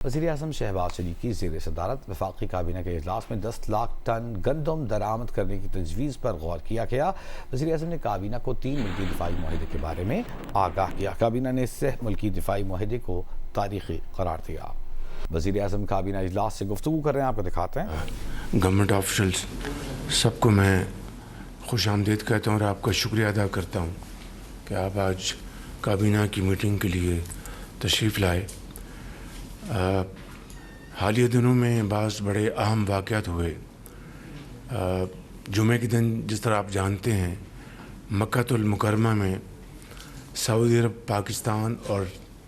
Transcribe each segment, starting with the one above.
وزیراعظم شہباز شریف کی زیر صدارت وفاقی کابینہ کے اجلاس میں 10 لاکھ ٹن گندم درآمد کرنے کی تجویز پر غور کیا گیا۔ وزیراعظم نے کابینہ کو 3 ملکی دفاعی معاہدے کے بارے میں آگاہ کیا۔ کابینہ نے 6 ملکی دفاعی معاہدے کو تاریخی قرار دیا۔ وزیراعظم کابینہ اجلاس سے گفتگو کر رہے ہیں، آپ کو دکھاتے ہیں۔ گورنمنٹ آفیشلز سب کو میں خوش آمدید کہتا ہوں اور آپ کا شکریہ ادا کرتا ہوں کہ آپ آج کابینہ کی میٹنگ کے لیے تشریف لائے۔ حالیہ دنوں میں بعض بڑے اہم واقعات ہوئے۔ جمعے کے دن جس طرح آپ جانتے ہیں مکہ المکرمہ میں سعودی عرب، پاکستان اور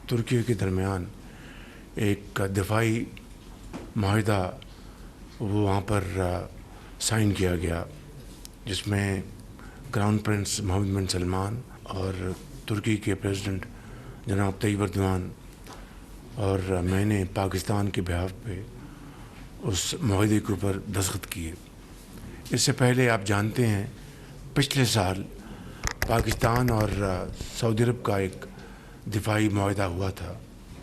ترکی کے درمیان ایک دفاعی معاہدہ وہاں پر سائن کیا گیا، جس میں کراؤن پرنس محمد بن سلمان اور ترکی کے پریزیڈنٹ جناب طیب اردوان اور میں نے پاکستان کے بہاف پہ اس معاہدے کے اوپر دستخط کیے۔ اس سے پہلے آپ جانتے ہیں پچھلے سال پاکستان اور سعودی عرب کا ایک دفاعی معاہدہ ہوا تھا،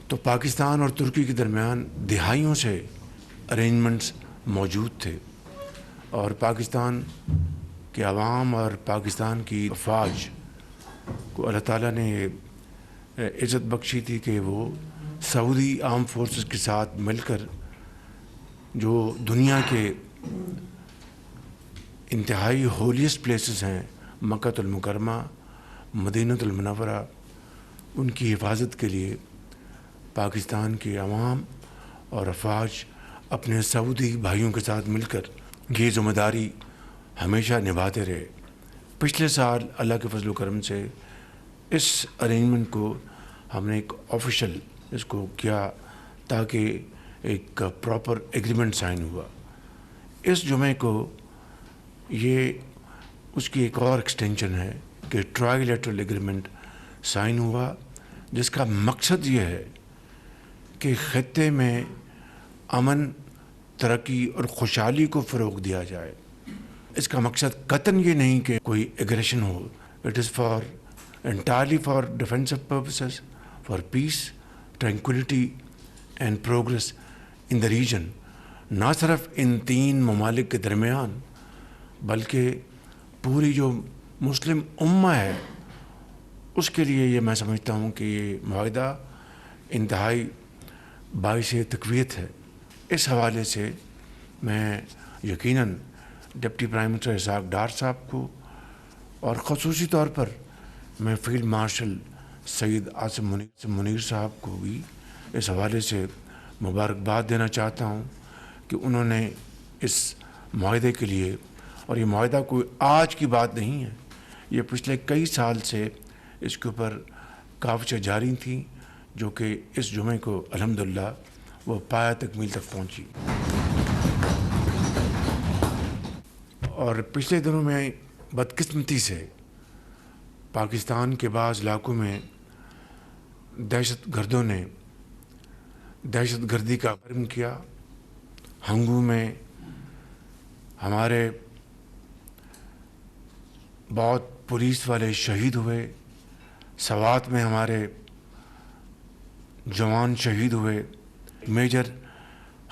تو پاکستان اور ترکی کے درمیان دہائیوں سے ارینجمنٹس موجود تھے، اور پاکستان کے عوام اور پاکستان کی افواج کو اللہ تعالیٰ نے عزت بخشی تھی کہ وہ سعودی آرم فورسز کے ساتھ مل کر جو دنیا کے انتہائی ہولیسٹ پلیسز ہیں، مکہ المکرمہ، مدینہ المنورہ، ان کی حفاظت کے لیے پاکستان کے عوام اور افواج اپنے سعودی بھائیوں کے ساتھ مل کر یہ ذمہ داری ہمیشہ نبھاتے رہے۔ پچھلے سال اللہ کے فضل و کرم سے اس ارینجمنٹ کو ہم نے ایک آفیشل اس کو کیا تاکہ ایک پراپر ایگریمنٹ سائن ہوا۔ اس جمعے کو یہ اس کی ایک اور ایکسٹینشن ہے کہ ٹرائی لیٹرل ایگریمنٹ سائن ہوا، جس کا مقصد یہ ہے کہ خطے میں امن، ترقی اور خوشحالی کو فروغ دیا جائے۔ اس کا مقصد قطعاً یہ نہیں کہ کوئی ایگریشن ہو، it is entirely for defensive purposes, for peace, tranquility and progress in the region۔ نہ صرف ان 3 ممالک کے درمیان بلکہ پوری جو مسلم امہ ہے اس کے لیے یہ میں سمجھتا ہوں کہ یہ معاہدہ انتہائی باعث تقویت ہے۔ اس حوالے سے میں یقیناً deputy prime minister Ishaq Dar صاحب کو اور خصوصی طور پر میں فیلڈ مارشل سید عاصم منیر صاحب کو بھی اس حوالے سے مبارکباد دینا چاہتا ہوں کہ انہوں نے اس معاہدے کے لیے، اور یہ معاہدہ کوئی آج کی بات نہیں ہے، یہ پچھلے کئی سال سے اس کے اوپر کاوشیں جاری تھیں، جو کہ اس جمعے کو الحمدللہ وہ پایہ تکمیل تک پہنچی۔ اور پچھلے دنوں میں بدقسمتی سے پاکستان کے بعض علاقوں میں دہشت گردوں نے دہشت گردی کا کرم کیا۔ ہنگو میں ہمارے بہت پولیس والے شہید ہوئے، سوات میں ہمارے جوان شہید ہوئے۔ میجر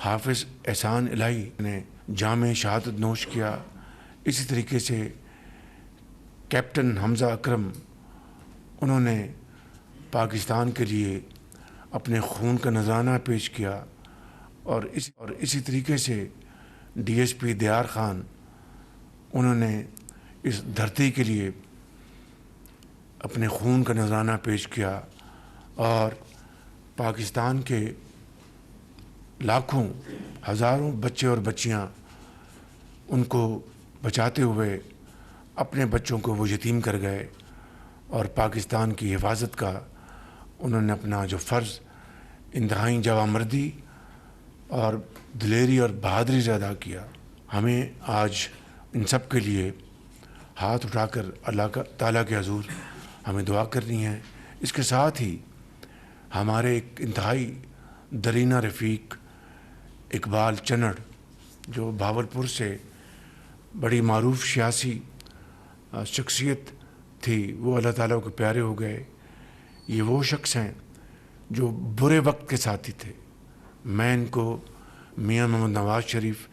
حافظ احسان الہی نے جام شہادت نوش کیا۔ اسی طریقے سے کیپٹن حمزہ اکرم، انہوں نے پاکستان کے لیے اپنے خون کا نذرانہ پیش کیا، اور اسی طریقے سے ڈی ایس پی دیار خان، انہوں نے اس دھرتی کے لیے اپنے خون کا نذرانہ پیش کیا، اور پاکستان کے لاکھوں ہزاروں بچے اور بچیاں ان کو بچاتے ہوئے اپنے بچوں کو وہ یتیم کر گئے، اور پاکستان کی حفاظت کا انہوں نے اپنا جو فرض انتہائی جوانمردی اور دلیری اور بہادری سے ادا کیا۔ ہمیں آج ان سب کے لیے ہاتھ اٹھا کر اللہ تعالیٰ کے حضور ہمیں دعا کرنی ہے۔ اس کے ساتھ ہی ہمارے ایک انتہائی درینہ رفیق اقبال چنڑ، جو بھاولپور سے بڑی معروف سیاسی شخصیت تھی، وہ اللہ تعالیٰ کے پیارے ہو گئے۔ یہ وہ شخص ہیں جو برے وقت کے ساتھی تھے، میں ان کو میاں محمد نواز شریف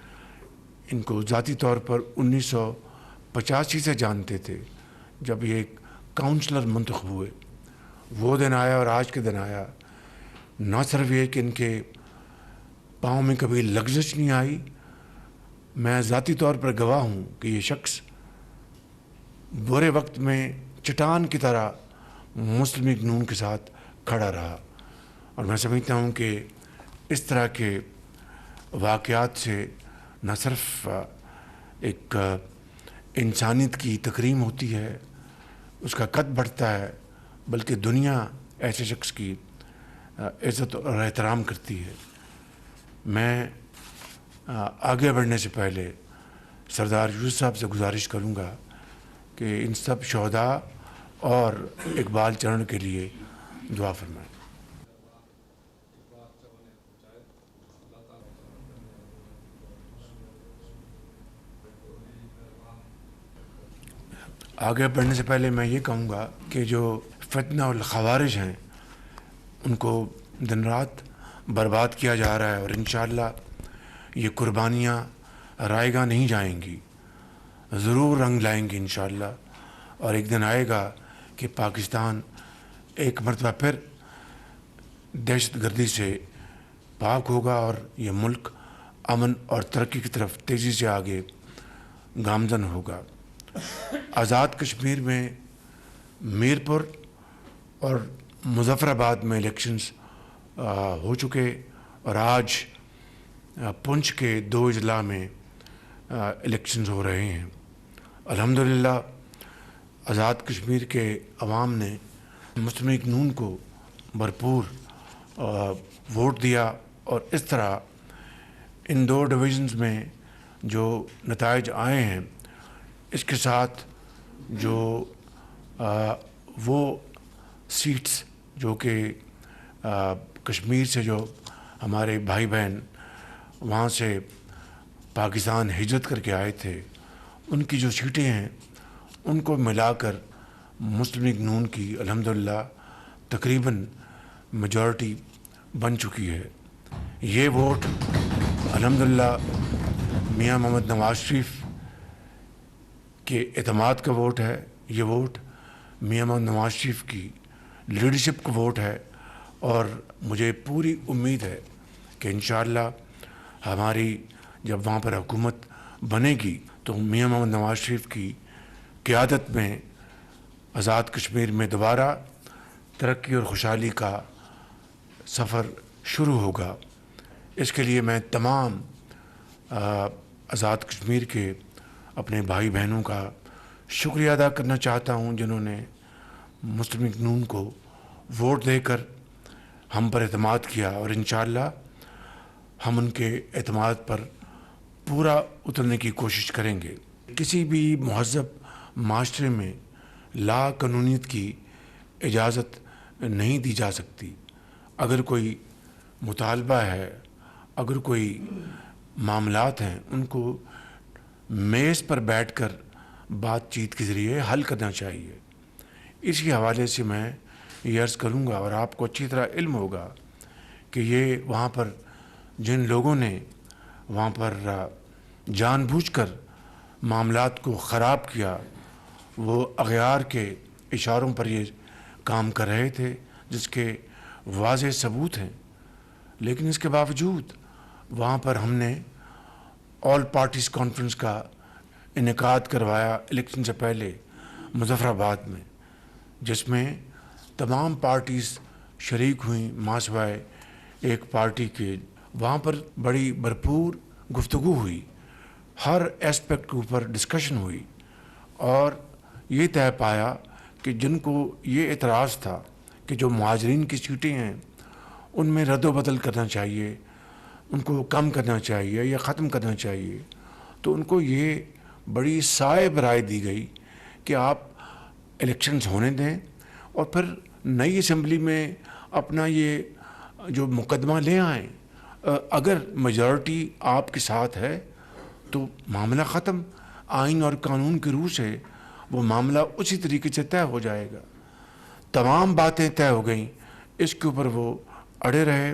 ان کو ذاتی طور پر 1985 سے جانتے تھے جب یہ ایک کاؤنسلر منتخب ہوئے. وہ دن آیا اور آج کے دن آیا. نہ صرف یہ کہ ان کے پاؤں میں کبھی لغزش نہیں آئی، میں ذاتی طور پر گواہ ہوں کہ یہ شخص برے وقت میں چٹان کی طرح مسلم لیگ نون کے ساتھ کھڑا رہا. اور میں سمجھتا ہوں کہ اس طرح کے واقعات سے نہ صرف ایک انسانیت کی تکریم ہوتی ہے، اس کا قد بڑھتا ہے، بلکہ دنیا ایسے شخص کی عزت اور احترام کرتی ہے. میں آگے بڑھنے سے پہلے سردار یوسف صاحب سے گزارش کروں گا کہ ان سب شہداء اور اقبال چرن کے لیے دعا فرمائیں. آگے بڑھنے سے پہلے میں یہ کہوں گا کہ جو فتنہ الخوارج ہیں ان کو دن رات برباد کیا جا رہا ہے، اور انشاءاللہ یہ قربانیاں رائے گاہ نہیں جائیں گی، ضرور رنگ لائیں گی انشاءاللہ. اور ایک دن آئے گا کہ پاکستان ایک مرتبہ پھر دہشت گردی سے پاک ہوگا اور یہ ملک امن اور ترقی کی طرف تیزی سے آگے گامزن ہوگا. آزاد کشمیر میں میر پور اور مظفر آباد میں الیکشنز ہو چکے، اور آج پنچ کے 2 اضلاع میں الیکشنز ہو رہے ہیں. الحمدللہ آزاد کشمیر کے عوام نے مسلم لیگ نون کو بھرپور ووٹ دیا، اور اس طرح ان 2 ڈویژنز میں جو نتائج آئے ہیں اس کے ساتھ جو وہ سیٹس جو کہ کشمیر سے جو ہمارے بھائی بہن وہاں سے پاکستان ہجرت کر کے آئے تھے، ان کی جو سیٹیں ہیں ان کو ملا کر مسلم لیگ نون کی الحمدللہ تقریباً میجورٹی بن چکی ہے. یہ ووٹ الحمدللہ میاں محمد نواز شریف کے اعتماد کا ووٹ ہے. یہ ووٹ میاں محمد نواز شریف کی لیڈرشپ کا ووٹ ہے، اور مجھے پوری امید ہے کہ انشاءاللہ ہماری جب وہاں پر حکومت بنے گی تو میاں محمد نواز شریف کی قیادت میں آزاد کشمیر میں دوبارہ ترقی اور خوشحالی کا سفر شروع ہوگا. اس کے لیے میں تمام آزاد کشمیر کے اپنے بھائی بہنوں کا شکریہ ادا کرنا چاہتا ہوں جنہوں نے مسلم لیگ نون کو ووٹ دے کر ہم پر اعتماد کیا، اور انشاءاللہ ہم ان کے اعتماد پر پورا اترنے کی کوشش کریں گے. کسی بھی مہذب معاشرے میں لا قانونیت کی اجازت نہیں دی جا سکتی. اگر کوئی مطالبہ ہے، اگر کوئی معاملات ہیں، ان کو میز پر بیٹھ کر بات چیت کے ذریعے حل کرنا چاہیے. اسی حوالے سے میں یہ عرض کروں گا، اور آپ کو اچھی طرح علم ہوگا کہ یہ وہاں پر جن لوگوں نے وہاں پر جان بوجھ کر معاملات کو خراب کیا، وہ اغیار کے اشاروں پر یہ کام کر رہے تھے جس کے واضح ثبوت ہیں. لیکن اس کے باوجود وہاں پر ہم نے آل پارٹیز کانفرنس کا انعقاد کروایا الیکشن سے پہلے مظفر آباد میں، جس میں تمام پارٹیز شریک ہوئیں ماں سوائے ایک پارٹی کے. وہاں پر بڑی بھرپور گفتگو ہوئی، ہر ایسپیکٹ کے اوپر ڈسکشن ہوئی، اور یہ طے پایا کہ جن کو یہ اعتراض تھا کہ جو مہاجرین کی سیٹیں ہیں ان میں رد و بدل کرنا چاہیے، ان کو کم کرنا چاہیے یا ختم کرنا چاہیے، تو ان کو یہ بڑی صائب رائے دی گئی کہ آپ الیکشنز ہونے دیں اور پھر نئی اسمبلی میں اپنا یہ جو مقدمہ لے آئیں. اگر میجورٹی آپ کے ساتھ ہے تو معاملہ ختم، آئین اور قانون کی روح سے وہ معاملہ اسی طریقے سے طے ہو جائے گا. تمام باتیں طے ہو گئیں، اس کے اوپر وہ اڑے رہے.